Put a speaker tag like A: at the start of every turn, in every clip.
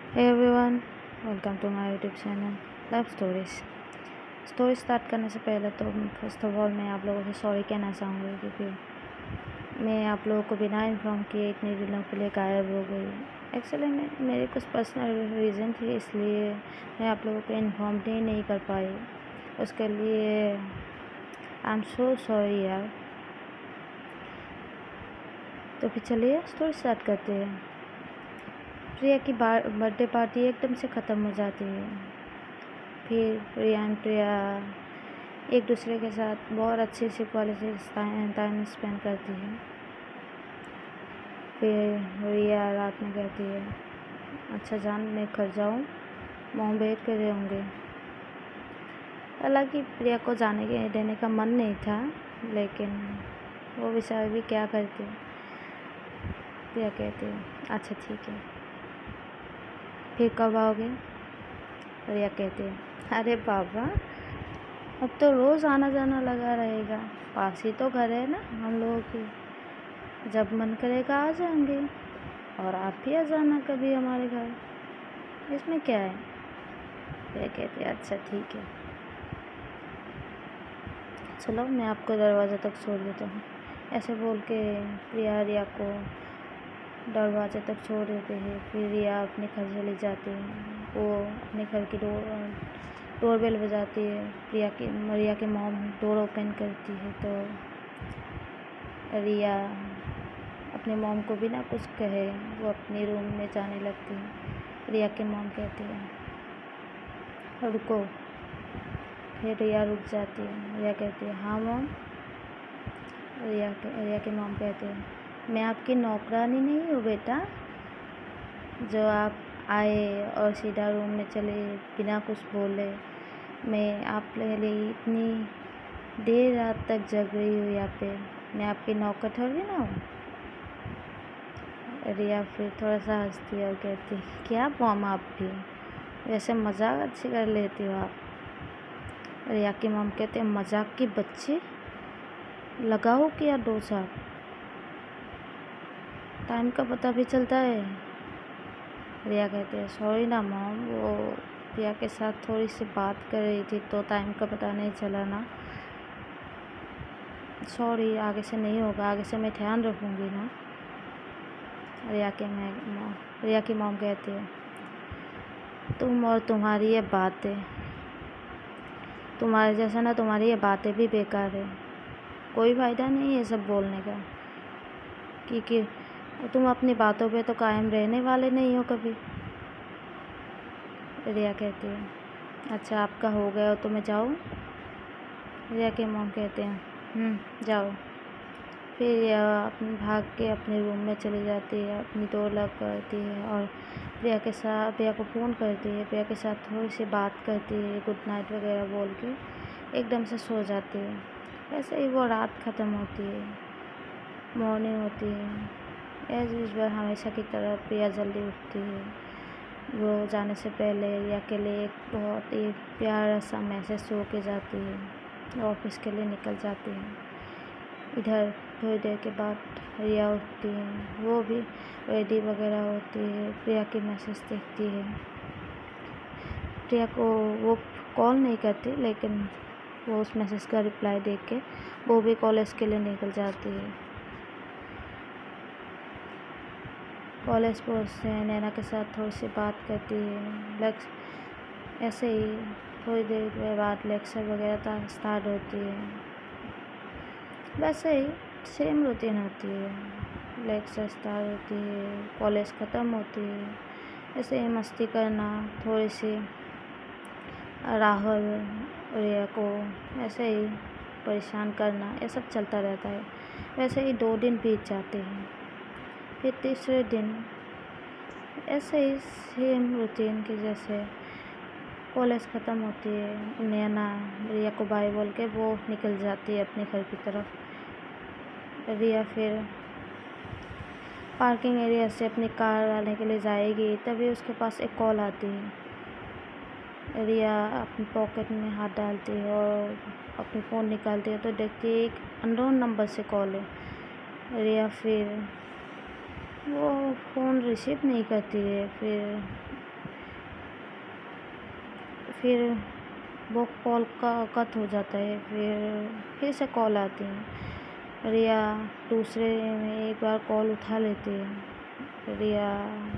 A: Hey everyone, welcome to my YouTube channel love stories. Story start करने से पहले तो फर्स्ट ऑफ ऑल मैं आप लोगों से सॉरी कहना चाहूँगी क्योंकि मैं आप लोगों को बिना इन्फॉर्म किए इतने दिनों के लिए गायब हो गई। एक्चुअली मेरे कुछ पर्सनल रीज़न थे, इसलिए मैं आप लोगों को इन्फॉर्म ही नहीं कर पाई। उसके लिए आई एम सो सॉरी यार। तो फिर चलिए स्टोरी स्टार्ट करते हैं। प्रिया की बर्थडे पार्टी एकदम से ख़त्म हो जाती है। फिर प्रिया एक दूसरे के साथ बहुत अच्छे से क्वालिटी टाइम स्पेंड करती है। फिर रिया रात में कहती है, अच्छा जान मैं घर जाऊँ, मॉम वेट कर रहे होंगे। हालांकि प्रिया को जाने के देने का मन नहीं था, लेकिन वो बेचारे भी क्या करते। प्रिया कहती है, अच्छा ठीक है, फिर कब आओगे? रिया कहती है, अरे बाबा अब तो रोज़ आना जाना लगा रहेगा, पास ही तो घर है ना हम लोगों की, जब मन करेगा आ जाएंगे और आप भी आ जाना कभी हमारे घर, इसमें क्या है? रिया कहती है, अच्छा ठीक है, चलो मैं आपको दरवाज़े तक छोड़ देता हूँ। ऐसे बोल के प्रिया रिया को दरवाजे तक छोड़ देते हैं। फिर रिया अपने घर चली जाती है। वो अपने घर की डोरबेल बजाती है। रिया के मॉम डोर ओपन करती है तो रिया अपने मॉम को बिना कुछ कहे वो अपने रूम में जाने लगती है। रिया के मॉम कहती है, रुको। फिर रिया रुक जाती है। रिया कहती है, हाँ मॉम। रिया के मॉम कहते हैं, मैं आपकी नौकरानी नहीं हूँ बेटा, जो आप आए और सीधा रूम में चले बिना कुछ बोले। मैं आप लिए इतनी देर रात तक जग रही हूँ यहाँ पे, मैं आपकी नौकर थोड़ी ना हूँ। रिया फिर थोड़ा सा हंसती है और कहती है, क्या मॉम आप भी वैसे मजाक अच्छी कर लेती हो आप। रिया की मॉम कहते हैं, मजाक की बच्ची, लगाओ क्या डोसा, टाइम का पता भी चलता है। रिया कहते हैं, सॉरी ना मॉम, वो प्रिया के साथ थोड़ी सी बात कर रही थी तो टाइम का पता नहीं चला ना, सॉरी, आगे से नहीं होगा, आगे से मैं ध्यान रखूँगी ना। रिया की मॉम कहती है, तुम और तुम्हारी ये बातें, तुम्हारे जैसा ना तुम्हारी ये बातें भी बेकार है, कोई फ़ायदा नहीं है सब बोलने का, क्योंकि तुम अपनी बातों पे तो कायम रहने वाले नहीं हो कभी। रिया कहती है, अच्छा आपका हो गया हो तो मैं जाऊँ? रिया के मॉम कहते हैं, जाओ। फिर रिया भाग के अपने रूम में चली जाती है, अपनी डोर लॉक करती है और प्रिया को फ़ोन करती है। प्रिया के साथ थोड़ी सी बात करती है, गुड नाइट वगैरह बोल के एकदम से सो जाती है। ऐसे ही वो रात ख़त्म होती है, मॉर्निंग होती है। एज़ यूजुअल हमेशा की तरह प्रिया जल्दी उठती है। वो जाने से पहले रिया के लिए एक बहुत ही प्यारा सा मैसेज सो के जाती है, ऑफिस के लिए निकल जाती है। इधर थोड़ी देर के बाद रिया उठती है, वो भी रेडी वगैरह होती है, प्रिया की मैसेज देखती है। प्रिया को वो कॉल नहीं करती, लेकिन वो उस मैसेज का रिप्लाई देख के वो भी कॉलेज के लिए निकल जाती है। कॉलेज पहुँचते हैं, नैना के साथ थोड़ी सी बात करती है। ऐसे ही थोड़ी देर के बाद लेक्चर वगैरह स्टार्ट होती है। वैसे ही सेम रूटीन होती है, लेक्चर स्टार्ट होती है, कॉलेज ख़त्म होती है, ऐसे ही मस्ती करना, थोड़ी सी राहुल रिया को ऐसे ही परेशान करना, ये सब चलता रहता है। वैसे ही 2 दिन बीत जाते हैं। फिर तीसरे दिन ऐसे ही सेम रूटीन के जैसे कॉलेज ख़त्म होती है, नैना रिया को बाय बोल के वो निकल जाती है अपने घर की तरफ। रिया फिर पार्किंग एरिया से अपनी कार लाने के लिए जाएगी, तभी उसके पास एक कॉल आती है। रिया अपनी पॉकेट में हाथ डालती है और अपनी फ़ोन निकालती है तो देखती है एक अननोन नंबर से कॉल है। रिया फिर वो फ़ोन रिसीव नहीं करती है। फिर फिर वो कॉल का कट हो जाता है। फिर से कॉल आती है। रिया दूसरे में एक बार कॉल उठा लेती है। रिया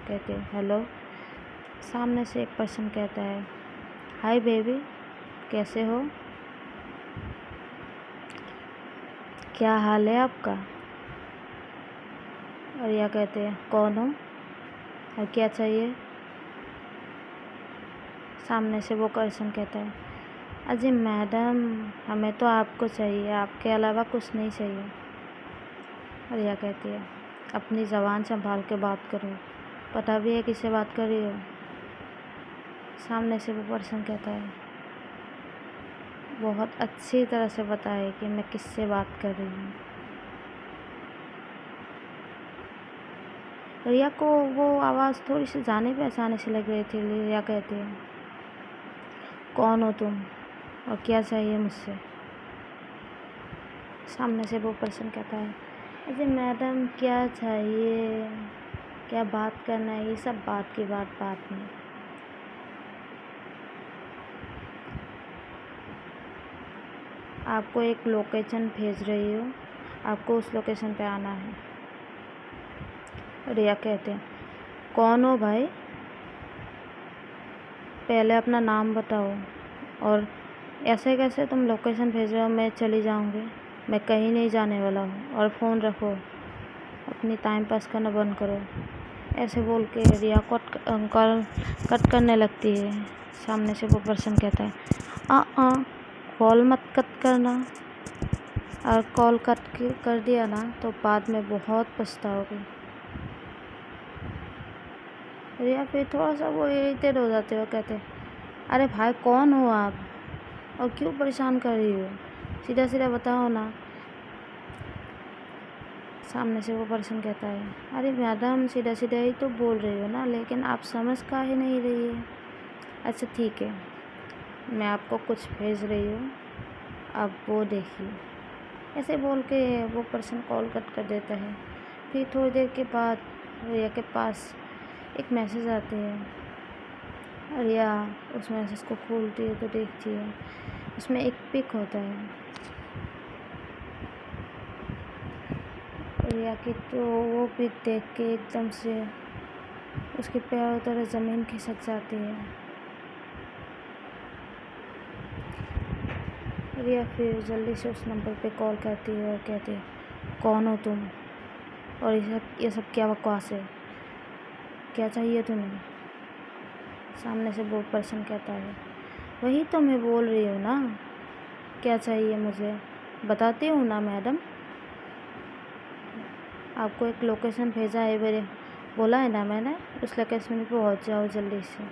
A: कहती है हेलो। सामने से एक पर्सन कहता है हाय बेबी, कैसे हो, क्या हाल है आपका। रिया कहते हैं कौन हो और क्या चाहिए। सामने से वो पर्सन कहता है अजी मैडम, हमें तो आपको चाहिए, आपके अलावा कुछ नहीं चाहिए। रिया कहती है अपनी ज़बान संभाल के बात करो, पता भी है किससे बात कर रही हो। सामने से वो पर्सन कहता है बहुत अच्छी तरह से पता है कि मैं किससे बात कर रही हूँ। रिया को वो आवाज़ थोड़ी सी जाने पहचाने से लग रही थी। रिया कहती है कौन हो तुम और क्या चाहिए मुझसे। सामने से वो पर्सन कहता है अरे मैडम क्या चाहिए, क्या बात करना है, ये सब बात की बात में। आपको एक लोकेशन भेज रही हो, आपको उस लोकेशन पे आना है। रिया कहते हैं कौन हो भाई, पहले अपना नाम बताओ, और ऐसे कैसे तुम लोकेशन भेज रहे हो, मैं चली जाऊंगी, मैं कहीं नहीं जाने वाला हूँ, और फ़ोन रखो, अपनी टाइम पास करना बंद करो। ऐसे बोल के रिया कॉल कट करने लगती है। सामने से वो पर्सन कहता है कॉल मत कट करना, और कॉल कर दिया ना तो बाद में बहुत पछताओगे। रिया फिर थोड़ा सा वो इरिटेट हो जाते हो, कहते हैं अरे भाई कौन हो आप और क्यों परेशान कर रही हो, सीधा सीधा बताओ ना। सामने से वो पर्सन कहता है अरे मैडम सीधा सीधा ही तो बोल रही हो ना, लेकिन आप समझ काहे नहीं रही है। अच्छा ठीक है, मैं आपको कुछ भेज रही हूँ, आप वो देखिए। ऐसे बोल के वो पर्सन कॉल कट कर देता है। फिर थोड़ी देर के बाद रिया के पास एक मैसेज आती है। रिया उस मैसेज को खोलती है तो देखती है उसमें एक पिक होता है रिया की। तो वो पिक देख के एकदम से उसके पैरों तरह ज़मीन खिसक जाती है। रिया फिर जल्दी से उस नंबर पे कॉल करती है और कहती है कौन हो तुम और ये सब क्या बकवास है, क्या चाहिए तुम्हें। सामने से वो पर्सन कहता है वही तो मैं बोल रही हूँ ना, क्या चाहिए मुझे बताती हूँ ना मैडम, आपको एक लोकेशन भेजा है, मेरे बोला है ना मैंने, उस लोकेशन पे पहुँच जाओ जल्दी से।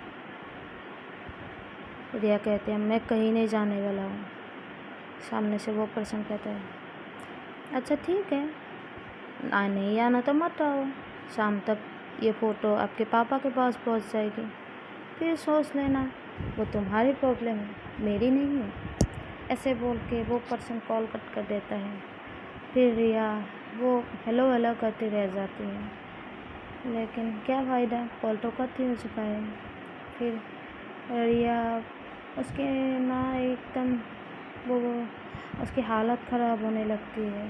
A: रिया कहते हैं मैं कहीं नहीं जाने वाला हूँ। सामने से वो पर्सन कहता है अच्छा ठीक है, नहीं आना तो मत आओ, शाम तक ये फ़ोटो आपके पापा के पास पहुँच जाएगी, फिर सोच लेना, वो तुम्हारी प्रॉब्लम है, मेरी नहीं है। ऐसे बोल के वो पर्सन कॉल कट कर देता है। फिर रिया वो हेलो हेलो करती रह जाती है, लेकिन क्या फ़ायदा, कॉल तो कट ही हो चुका है। फिर रिया उसके ना एकदम वो उसकी हालत ख़राब होने लगती है।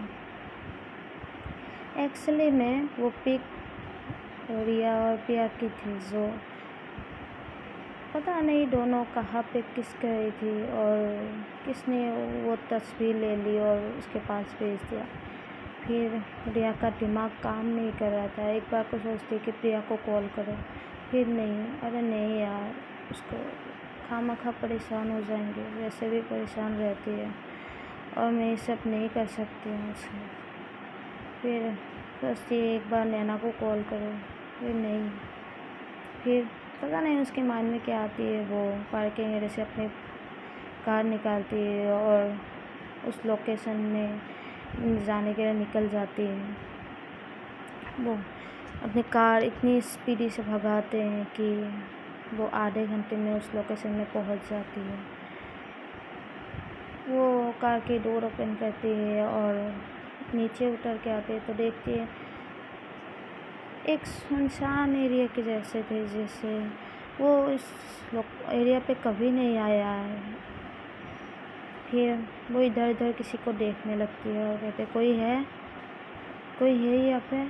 A: एक्चुअली में वो पिक रिया और पिया की थी, जो पता नहीं दोनों कहाँ पे किस गई थी और किसने वो तस्वीर ले ली और उसके पास भेज दिया। फिर रिया का दिमाग काम नहीं कर रहा था। एक बार को सोचती कि प्रिया को कॉल करो, फिर नहीं, अरे नहीं यार, उसको खामखा परेशान हो जाएंगे, वैसे भी परेशान रहती है और मैं ये सब नहीं कर सकती हूँ उससे। फिर सोचती एक बार नैना को कॉल करो, फिर नहीं, फिर पता नहीं उसके माइंड में क्या आती है, वो पार्किंग एरिया से अपनी कार निकालती है और उस लोकेशन में जाने के लिए निकल जाती है। वो अपनी कार इतनी स्पीडी से भगाते हैं कि वो आधे घंटे में उस लोकेशन में पहुंच जाती है। वो कार की डोर ओपन करती है और नीचे उतर के आती है तो देखती है एक सुनसान एरिया के जैसे थे, जैसे वो इस एरिया पे कभी नहीं आया है। फिर वो इधर उधर किसी को देखने लगती है और कहते कोई है यहाँ पे?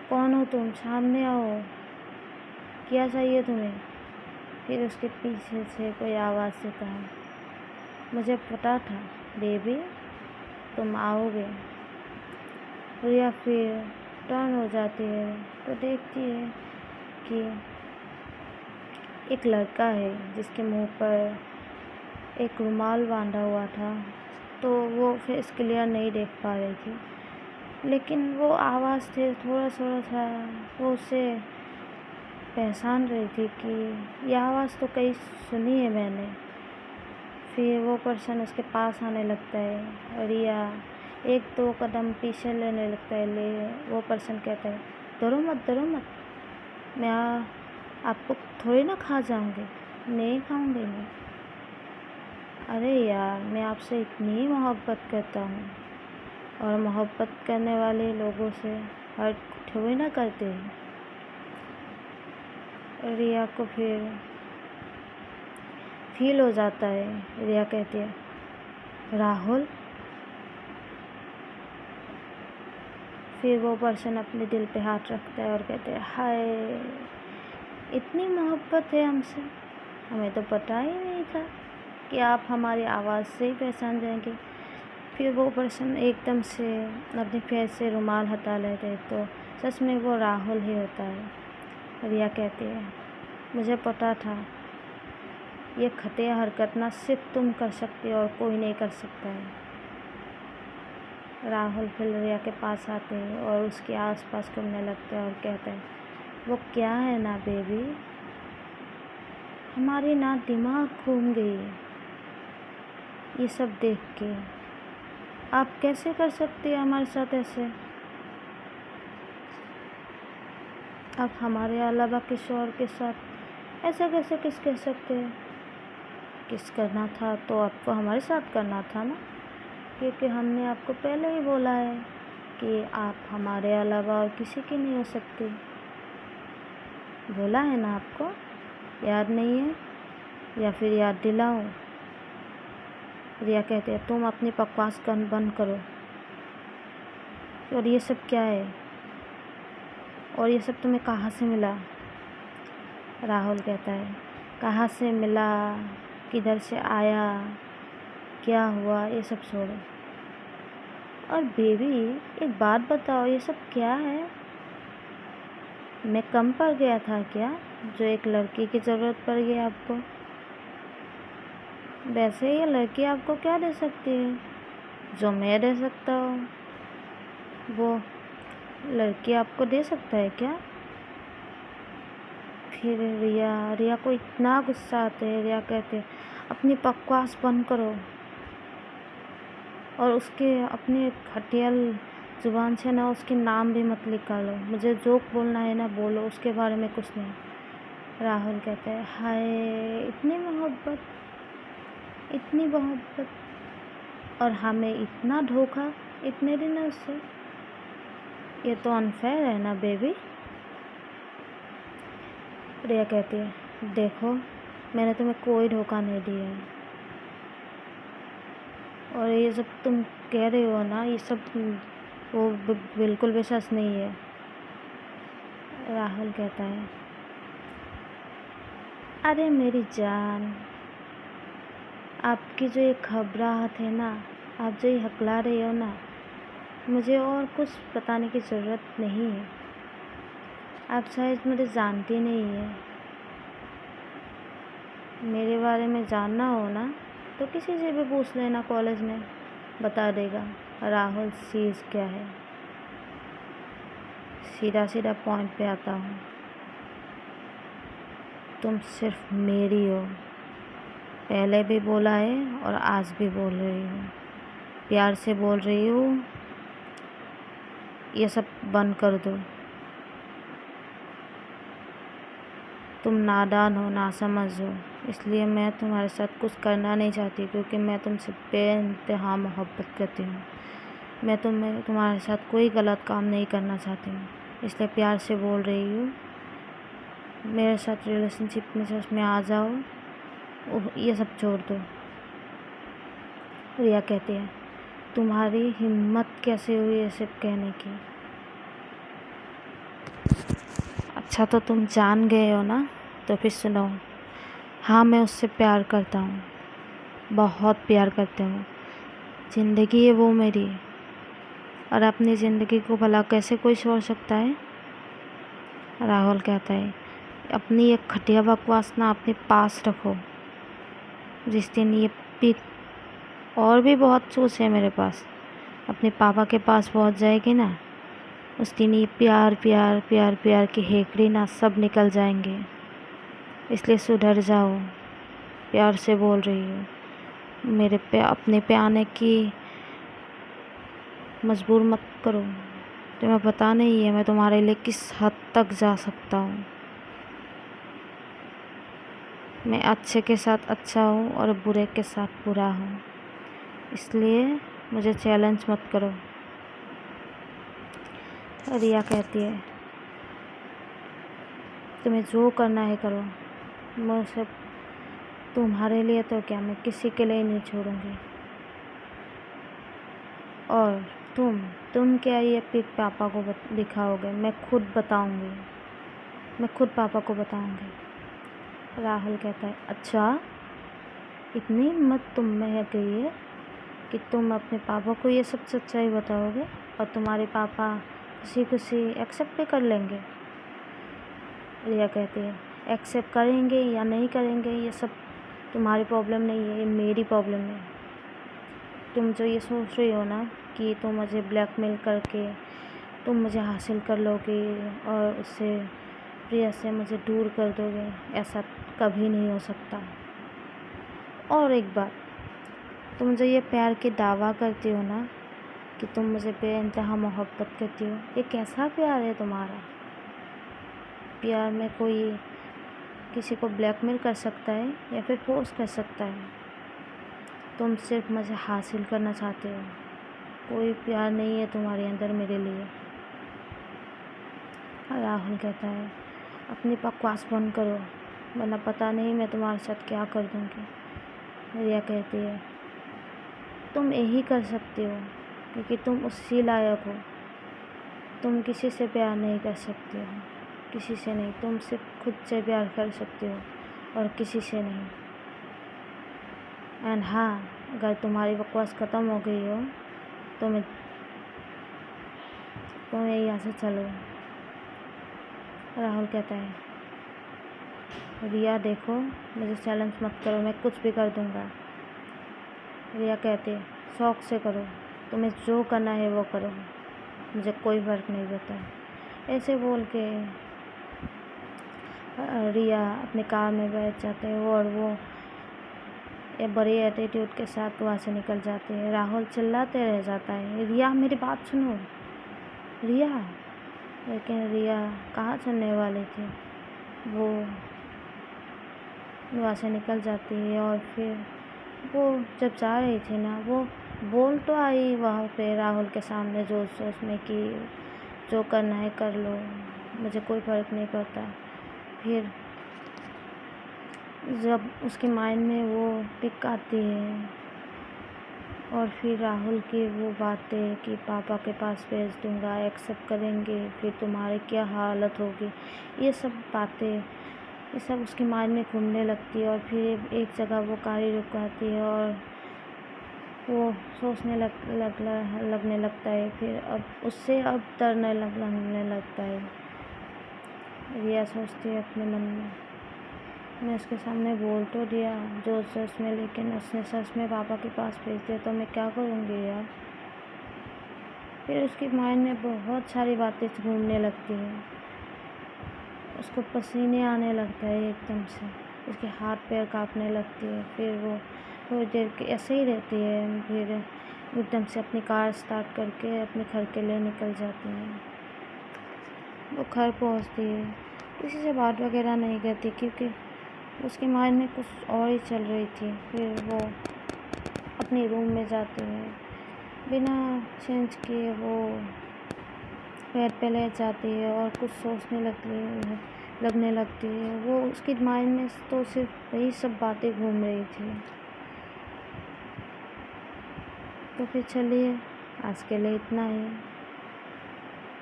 A: कौन हो तुम? सामने आओ, क्या चाहिए तुम्हें? फिर उसके पीछे से कोई आवाज़ से कहा, मुझे पता था बेबी तुम आओगे। रिया फिर टर्न हो जाती है तो देखती है कि एक लड़का है जिसके मुंह पर एक रुमाल बांधा हुआ था, तो वो फेस क्लियर नहीं देख पा रही थी, लेकिन वो आवाज़ से थोड़ा थोड़ा सा वो उसे पहचान रही थी कि यह आवाज़ तो कहीं सुनी है मैंने। फिर वो पर्सन उसके पास आने लगता है। रिया एक दो कदम पीछे लेने लगता है। वो पर्सन कहता है डरो मत, मैं आपको थोड़ी ना खा जाऊंगी, नहीं खाऊंगी मैं। अरे यार, मैं आपसे इतनी मोहब्बत करता हूँ और मोहब्बत करने वाले लोगों से हर्ट थोड़ी ना करते हैं। रिया को फिर फील हो जाता है। रिया कहती है राहुल। फिर वो पर्सन अपने दिल पे हाथ रखता है और कहते हैं हाय, इतनी मोहब्बत है हमसे, हमें तो पता ही नहीं था कि आप हमारी आवाज़ से ही पहचान जाएंगे। फिर वो पर्सन एकदम से अपने फेस से रुमाल हटा लेते हैं तो सच में वो राहुल ही होता है। रिया कहती है मुझे पता था ये घटिया हरकत ना सिर्फ तुम कर सकती हो और कोई नहीं कर सकता है। राहुल फिर रिया के पास आते हैं और उसके आसपास घूमने लगते हैं और कहते हैं वो क्या है ना बेबी, हमारी ना दिमाग घूम गई ये सब देख के। आप कैसे कर सकती है हमारे साथ ऐसे? आप हमारे अलावा किसी और के साथ ऐसा कैसे किस कह सकते हैं? किस करना था तो आपको हमारे साथ करना था ना, क्योंकि हमने आपको पहले ही बोला है कि आप हमारे अलावा और किसी की नहीं हो सकती। बोला है ना आपको, याद नहीं है? या फिर याद दिलाऊं? रिया कहते हैं तुम अपनी बकवास बंद करो। और ये सब क्या है? और ये सब तुम्हें कहाँ से मिला? राहुल कहता है कहाँ से मिला, किधर से आया, क्या हुआ, ये सब छोड़ो। और बेबी एक बात बताओ, ये सब क्या है? मैं कम पड़ गया था क्या जो एक लड़की की ज़रूरत पड़ गई आपको? वैसे ये लड़की आपको क्या दे सकती है जो मैं दे सकता हूँ? वो लड़की आपको दे सकता है क्या? फिर रिया को इतना गुस्सा आता है। रिया कहते अपनी बकवास बंद करो और उसके अपने खटियल ज़ुबान से ना उसके नाम भी मत निकालो। मुझे जोक बोलना है ना बोलो, उसके बारे में कुछ नहीं। राहुल कहता है हाय, इतनी मोहब्बत और हमें इतना धोखा इतने दिनों से, ये तो अनफेयर है ना बेबी। रिया कहती है देखो मैंने तुम्हें कोई धोखा नहीं दिया है और ये सब तुम कह रहे हो ना, ये सब वो बिल्कुल भी सच नहीं है। राहुल कहता है अरे मेरी जान, आपकी जो ये घबराहट है ना, आप जो ये हकला रहे हो ना, मुझे और कुछ बताने की ज़रूरत नहीं है। आप शायद मुझे जानती नहीं है। मेरे बारे में जानना हो ना तो किसी से भी पूछ लेना, कॉलेज में बता देगा राहुल चीज़ क्या है। सीधा पॉइंट पे आता हूँ, तुम सिर्फ मेरी हो। पहले भी बोला है और आज भी बोल रही हूँ, प्यार से बोल रही हूँ, ये सब बंद कर दो। तुम नादान हो, नासमझ हो, इसलिए मैं तुम्हारे साथ कुछ करना नहीं चाहती, क्योंकि मैं तुमसे बेइंतहा मोहब्बत करती हूँ। मैं तुम्हारे साथ कोई गलत काम नहीं करना चाहती हूँ, इसलिए प्यार से बोल रही हूँ मेरे साथ रिलेशनशिप में से उसमें आ जाओ, ये सब छोड़ दो। रिया कहती है, तुम्हारी हिम्मत कैसे हुई ये सब कहने की? अच्छा तो तुम जान गए हो ना, तो फिर सुनो। हाँ, मैं उससे प्यार करता हूँ, बहुत प्यार करता हूँ। ज़िंदगी है वो मेरी, और अपनी ज़िंदगी को भला कैसे कोई छोड़ सकता है? राहुल कहता है, अपनी ये घटिया बकवास ना अपने पास रखो। जिस दिन ये पिक, और भी बहुत सोच है मेरे पास, अपने पापा के पास पहुंच जाएगी ना, उस दिन ये प्यार प्यार प्यार प्यार की हेकड़ी ना सब निकल जाएंगे। इसलिए सुधर जाओ, प्यार से बोल रही हूँ। मेरे पे अपने पे आने की मजबूर मत करो। तुम्हें पता नहीं है मैं तुम्हारे लिए किस हद तक जा सकता हूँ। मैं अच्छे के साथ अच्छा हूँ और बुरे के साथ बुरा हूँ, इसलिए मुझे चैलेंज मत करो। रिया कहती है, तुम्हें जो करना है करो, मैं उसे तुम्हारे लिए तो क्या, मैं किसी के लिए नहीं छोड़ूंगी। और तुम क्या ये पिक पापा को दिखाओगे? मैं खुद बताऊंगी, मैं खुद पापा को बताऊंगी। राहुल कहता है, अच्छा इतनी हिम्मत तुम में है गई है कि तुम अपने पापा को ये सब सच्चाई बताओगे, और तुम्हारे पापा खुशी खुशी एक्सेप्ट भी कर लेंगे? रिया कहती है, एक्सेप्ट करेंगे या नहीं करेंगे ये सब तुम्हारी प्रॉब्लम नहीं है, ये मेरी प्रॉब्लम है। तुम जो ये सोच रही हो ना कि तुम मुझे ब्लैकमेल करके तुम मुझे हासिल कर लोगे और उससे प्रिया से मुझे दूर कर दोगे, ऐसा कभी नहीं हो सकता। और एक बात, तुम जो ये प्यार की दावा करती हो ना कि तुम मुझे बेइंतहा मोहब्बत करती हो, ये कैसा प्यार है तुम्हारा? प्यार में कोई किसी को ब्लैकमेल कर सकता है या फिर फोर्स कर सकता है? तुम सिर्फ मुझे हासिल करना चाहते हो, कोई प्यार नहीं है तुम्हारे अंदर मेरे लिए। राहुल कहता है, अपनी बकवास बंद करो, वरना पता नहीं मैं तुम्हारे साथ क्या कर दूँगी। रिया कहती है, तुम यही कर सकती हो क्योंकि तुम उसी लायक हो। तुम किसी से प्यार नहीं कर सकती हो, किसी से नहीं। तुम सिर्फ खुद से प्यार कर सकते हो और किसी से नहीं। एंड हाँ, अगर तुम्हारी बकवास ख़त्म हो गई हो तो तुम यहाँ से चलो। राहुल कहता है, रिया देखो, मुझे चैलेंज मत करो, मैं कुछ भी कर दूँगा। रिया कहती है, शौक़ से करो, तुम्हें जो करना है वो करो, मुझे कोई फ़र्क नहीं पड़ता। ऐसे बोल के रिया अपने कार में बैठ जाते हैं और वो एक बड़ी एटीट्यूड के साथ वहाँ से निकल जाते हैं। राहुल चिल्लाते रह जाता है, रिया मेरी बात सुनो, रिया। लेकिन रिया कहाँ सुनने वाली थी, वो वहाँ से निकल जाती है। और फिर वो जब जा रही थी ना, वो बोल तो आई वहाँ पे राहुल के सामने जोर जोश में कि जो करना है कर लो, मुझे कोई फ़र्क नहीं पड़ता। फिर जब उसके माइंड में वो पिक आती है और फिर राहुल की वो बातें कि पापा के पास भेज दूँगा, एक्सेप्ट करेंगे, फिर तुम्हारी क्या हालत होगी, ये सब बातें, ये सब उसके माइंड में घूमने लगती है। और फिर एक जगह वो गाड़ी रुकाती है और वो सोचने लगने लगता है। फिर अब उससे अब डरने लगने लगता है। रिया सोचती है अपने मन में, मैं उसके सामने बोल तो दिया जोर जोश में, लेकिन उसने सच में पापा के पास भेज दिया तो मैं क्या करूँगी यार। फिर उसके माइंड में बहुत सारी बातें घूमने लगती हैं। उसको पसीने आने लगता है एकदम से, उसके हाथ पैर काँपने लगती है। फिर वो थोड़ी देर के ऐसे ही रहती है, फिर एकदम से अपनी कार स्टार्ट करके अपने घर के लिए निकल जाती है। वो घर पहुंचती है, किसी से बात वगैरह नहीं करती क्योंकि उसके माइंड में कुछ और ही चल रही थी। फिर वो अपने रूम में जाती है, बिना चेंज किए वो बेड पे लेट जाती है और कुछ सोचने लगती है। लगने लगती है। वो उसके माइंड में तो सिर्फ वही सब बातें घूम रही थी। तो फिर चलिए, आज के लिए इतना ही।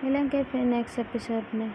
A: मिलेंगे फिर नेक्स्ट एपिसोड में।